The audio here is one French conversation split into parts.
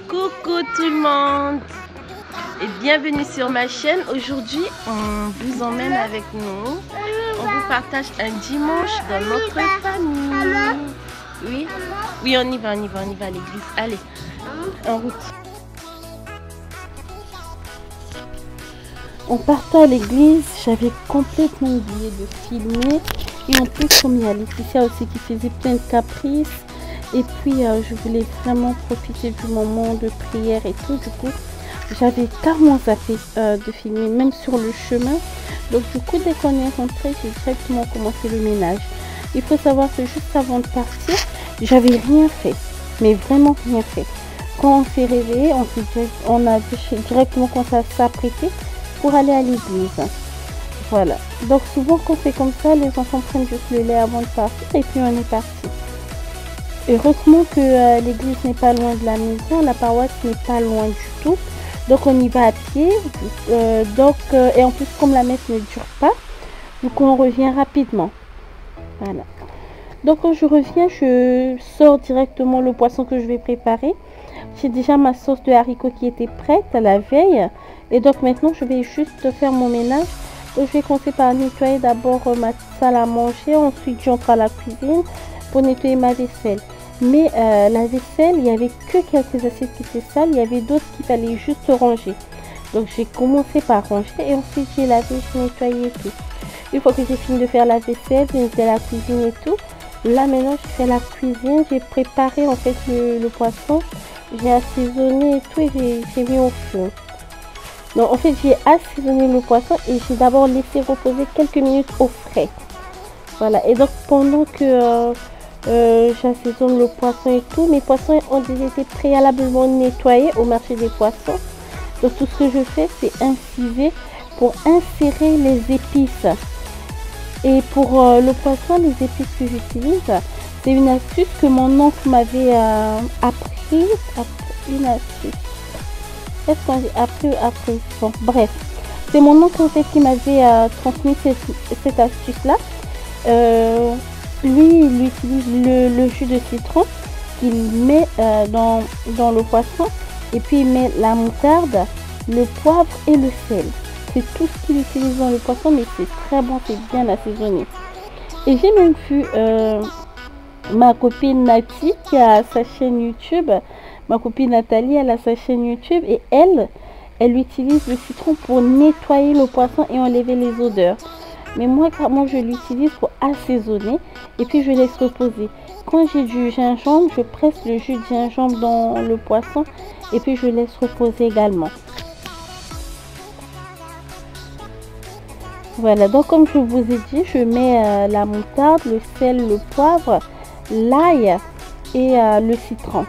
Coucou tout le monde et bienvenue sur ma chaîne. Aujourd'hui on vous emmène avec nous. On vous partage un dimanche dans notre famille. Oui, oui, on y va à l'église. Allez, en route. On partait à l'église, j'avais complètement oublié de filmer. Et en plus, comme il y a Laetitia aussi qui faisait plein de caprices. Et puis, je voulais vraiment profiter du moment de prière et tout. Du coup, j'avais carrément zappé de filmer, même sur le chemin. Donc, du coup, dès qu'on est rentré, j'ai directement commencé le ménage. Il faut savoir que juste avant de partir, j'avais rien fait. Mais vraiment rien fait. Quand on s'est réveillé, on a directement commencé à s'apprêter pour aller à l'église. Voilà. Donc, souvent, quand c'est comme ça, les enfants prennent juste le lait avant de partir et puis on est parti. Heureusement que l'église n'est pas loin de la maison, la paroisse n'est pas loin du tout. Donc on y va à pied. Et en plus comme la messe ne dure pas, donc on revient rapidement. Voilà. Donc quand je reviens, je sors directement le poisson que je vais préparer. J'ai déjà ma sauce de haricots qui était prête à la veille. Et donc maintenant je vais juste faire mon ménage. Donc je vais commencer par nettoyer d'abord ma salle à manger. Ensuite j'entre à la cuisine pour nettoyer ma vaisselle. Mais la vaisselle, il n'y avait que quelques assiettes qui étaient sales. Il y avait d'autres qu'il fallait juste ranger. Donc j'ai commencé par ranger et ensuite j'ai lavé, j'ai nettoyé et tout. Une fois que j'ai fini de faire la vaisselle, j'ai nettoyé la cuisine et tout. Là maintenant je fais la cuisine. J'ai préparé en fait le poisson. J'ai assaisonné et tout et j'ai mis au feu. Donc en fait j'ai assaisonné le poisson et j'ai d'abord laissé reposer quelques minutes au frais. Voilà, et donc pendant que j'assaisonne le poisson et tout, mes poissons ont déjà été préalablement nettoyés au marché des poissons. Donc tout ce que je fais, c'est inciser pour insérer les épices. Et pour le poisson, les épices que j'utilise, c'est une astuce que mon oncle m'avait appris. Une astuce. Est-ce qu'on dit appris? Bon, bref. C'est mon oncle en fait qui m'avait transmis cette astuce-là. Lui, il utilise le jus de citron qu'il met dans le poisson et puis il met la moutarde, le poivre et le sel. C'est tout ce qu'il utilise dans le poisson, mais c'est très bon, c'est bien assaisonné. Et j'ai même vu ma copine Nati qui a sa chaîne YouTube, ma copine Nathalie, elle a sa chaîne YouTube et elle utilise le citron pour nettoyer le poisson et enlever les odeurs. Mais moi, carrément, je l'utilise pour assaisonner et puis je laisse reposer. Quand j'ai du gingembre, je presse le jus de gingembre dans le poisson et puis je laisse reposer également. Voilà, donc comme je vous ai dit, je mets la moutarde, le sel, le poivre, l'ail et le citron.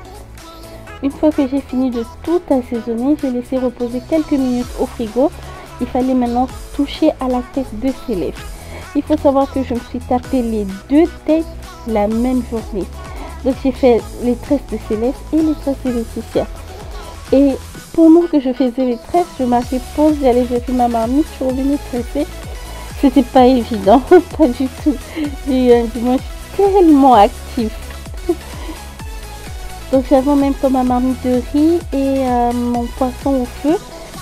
Une fois que j'ai fini de tout assaisonner, j'ai laissé reposer quelques minutes au frigo. Il fallait maintenant toucher à la tête de Céleste. Il faut savoir que je me suis tapé les deux têtes la même journée. Donc j'ai fait les tresses de Céleste et les tresses de Laetitia. Et pendant que je faisais les tresses, je marquais pause, j'allais vérifier ma marmite, je suis revenue tresser. C'était pas évident, pas du tout. J'ai eu un dimanche tellement actif. Donc j'avais en même temps ma marmite de riz et mon poisson au feu.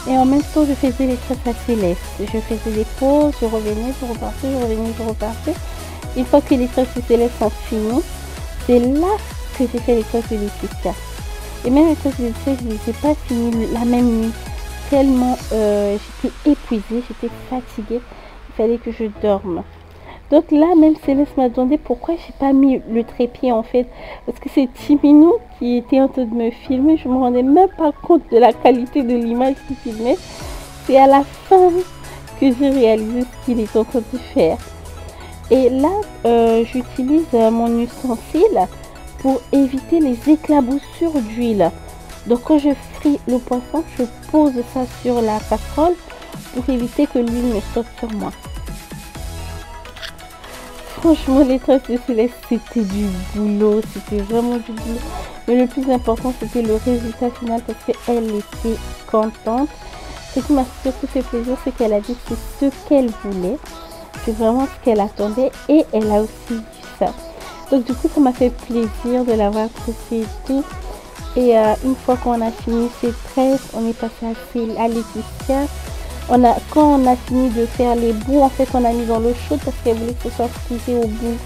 Et en même temps, je faisais les tresses à Céleste. Je faisais des pauses, je revenais, je repartais, je revenais, je repartais. Une fois que les tresses de Céleste sont finies, c'est là que j'ai fait les tresses de Laetitia. Et même les tresses de Laetitia, je ne les ai pas finies la même nuit. Tellement j'étais épuisée, j'étais fatiguée. Il fallait que je dorme. Donc là, même Céleste m'a demandé pourquoi j'ai pas mis le trépied en fait. Parce que c'est Timinou qui était en train de me filmer. Je me rendais même pas compte de la qualité de l'image qu'il filmait. C'est à la fin que j'ai réalisé ce qu'il est en train de faire. Et là, j'utilise mon ustensile pour éviter les éclaboussures d'huile. Donc quand je fris le poisson, je pose ça sur la casserole pour éviter que l'huile ne saute sur moi. Franchement, les tresses de Céleste, c'était du boulot, c'était vraiment du boulot. Mais le plus important, c'était le résultat final parce qu'elle était contente. Ce qui m'a surtout fait plaisir, c'est qu'elle a dit que c'est ce qu'elle voulait. C'est vraiment ce qu'elle attendait et elle a aussi eu ça. Donc du coup, ça m'a fait plaisir de l'avoir apprécié et tout. Et une fois qu'on a fini ces tresses, on est passé à Laetitia. Quand on a fini de faire les bouts, en fait, on a mis dans l'eau chaude parce qu'elle voulait que ce soit frisé au bout.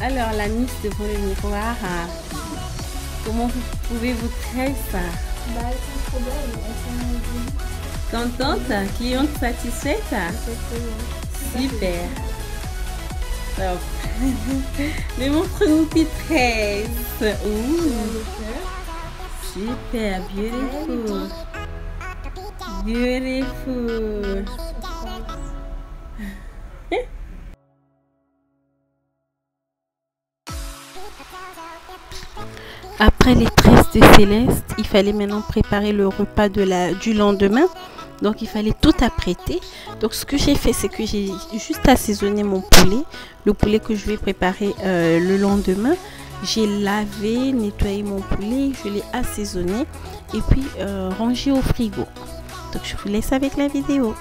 Alors, la mise devant le miroir, comment vous trouvez vos tresses? Bah, elles sont trop belles, elles sont jolies. Contente? Cliente satisfaite? Super. Top. Mais montre-nous tes tresses. Super, beautiful. Beautiful. Après les tresses de Céleste, il fallait maintenant préparer le repas du lendemain. Donc il fallait tout apprêter. Donc ce que j'ai fait, c'est que j'ai juste assaisonné mon poulet. Le poulet que je vais préparer le lendemain. J'ai lavé, nettoyé mon poulet, je l'ai assaisonné et puis rangé au frigo. Donc je vous laisse avec la vidéo.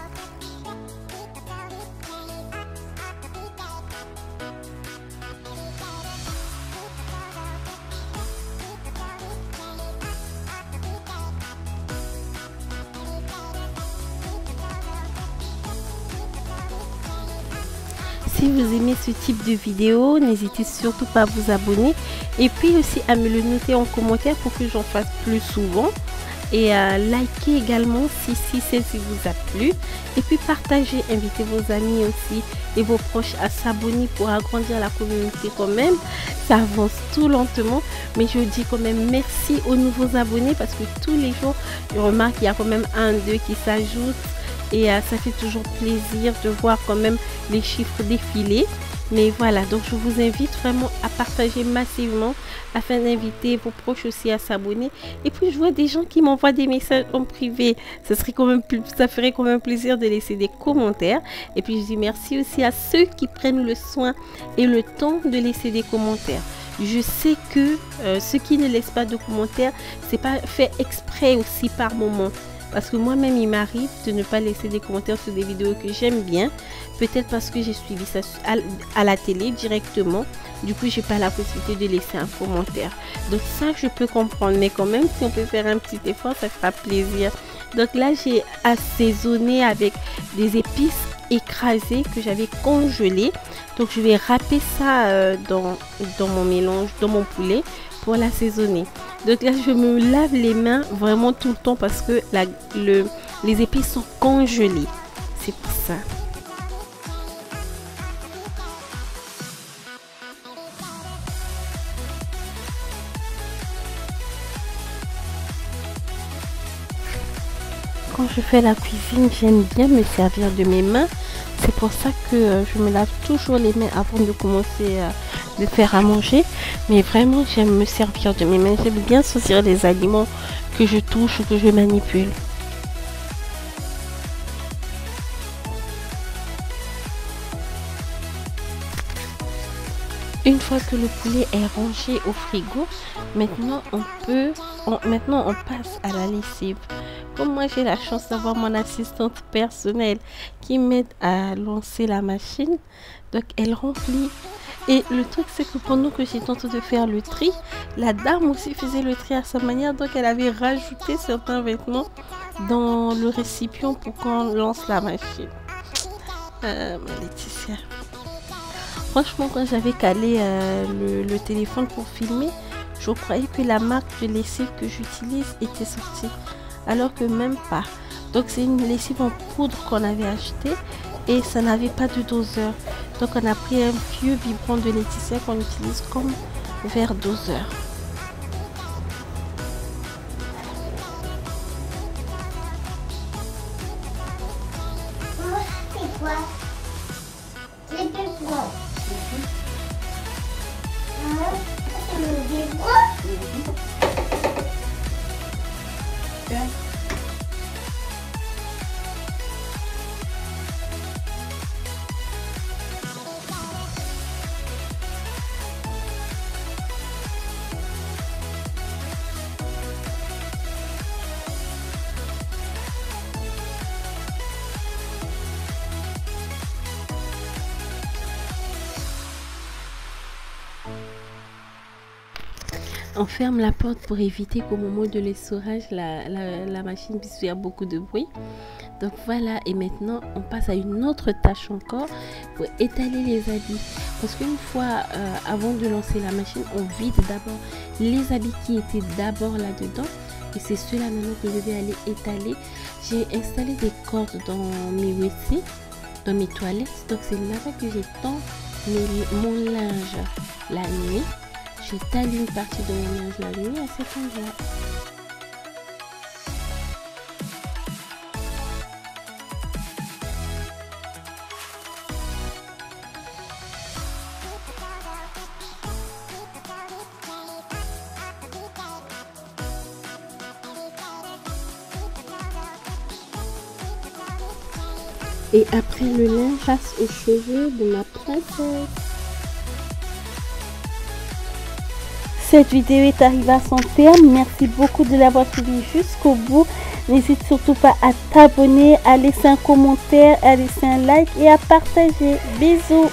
Si vous aimez ce type de vidéo, n'hésitez surtout pas à vous abonner et puis aussi à me le noter en commentaire pour que j'en fasse plus souvent. Et likez également si celle-ci vous a plu. Et puis partagez, invitez vos amis aussi et vos proches à s'abonner pour agrandir la communauté quand même. Ça avance tout lentement, mais je dis quand même merci aux nouveaux abonnés parce que tous les jours, je remarque qu'il y a quand même 1, 2 qui s'ajoutent. Et ça fait toujours plaisir de voir quand même les chiffres défiler. Mais voilà, donc je vous invite vraiment à partager massivement afin d'inviter vos proches aussi à s'abonner. Et puis je vois des gens qui m'envoient des messages en privé. Ça ferait quand même plaisir de laisser des commentaires. Et puis je dis merci aussi à ceux qui prennent le soin et le temps de laisser des commentaires. Je sais que ceux qui ne laissent pas de commentaires, c'est pas fait exprès aussi par moment. Parce que moi-même, il m'arrive de ne pas laisser des commentaires sur des vidéos que j'aime bien. Peut-être parce que j'ai suivi ça à la télé directement. Du coup, j'ai pas la possibilité de laisser un commentaire. Donc ça, je peux comprendre. Mais quand même, si on peut faire un petit effort, ça fera plaisir. Donc là, j'ai assaisonné avec des épices écrasées que j'avais congelées. Donc je vais râper ça dans mon mélange, dans mon poulet pour l'assaisonner. Donc là, je me lave les mains vraiment tout le temps parce que les épices sont congelées. C'est pour ça. Quand je fais la cuisine, j'aime bien me servir de mes mains. C'est pour ça que je me lave toujours les mains avant de commencer de faire à manger. Mais vraiment, j'aime me servir de mes mains. J'aime bien sentir les aliments que je touche ou que je manipule. Une fois que le poulet est rangé au frigo, maintenant on passe à la lessive. Comme moi j'ai la chance d'avoir mon assistante personnelle qui m'aide à lancer la machine, donc elle remplit. Et le truc c'est que pendant que j'étais en train de faire le tri, la dame aussi faisait le tri à sa manière, donc elle avait rajouté certains vêtements dans le récipient pour qu'on lance la machine. Ma Laetitia. Franchement, quand j'avais calé le téléphone pour filmer, je croyais que la marque de lessive que j'utilise était sortie. Alors que même pas. Donc c'est une lessive en poudre qu'on avait acheté et ça n'avait pas de doseur. Donc on a pris un vieux biberon de Laetitia qu'on utilise comme verre doseur. C'est quoi? Les deux bras. C'est le bras. On ferme la porte pour éviter qu'au moment de l'essorage, la machine puisse faire beaucoup de bruit. Donc voilà, et maintenant on passe à une autre tâche encore pour étaler les habits. Parce qu'une fois, avant de lancer la machine, on vide d'abord les habits qui étaient d'abord là-dedans. Et c'est cela maintenant que je vais aller étaler. J'ai installé des cordes dans mes WC, dans mes toilettes. Donc c'est là-bas que j'étends mon linge la nuit. J'étale une partie de mon linge la nuit à cet endroit. Et après le linge passe aux cheveux de ma princesse. Cette vidéo est arrivée à son terme. Merci beaucoup de l'avoir suivi jusqu'au bout. N'hésite surtout pas à t'abonner, à laisser un commentaire, à laisser un like et à partager. Bisous.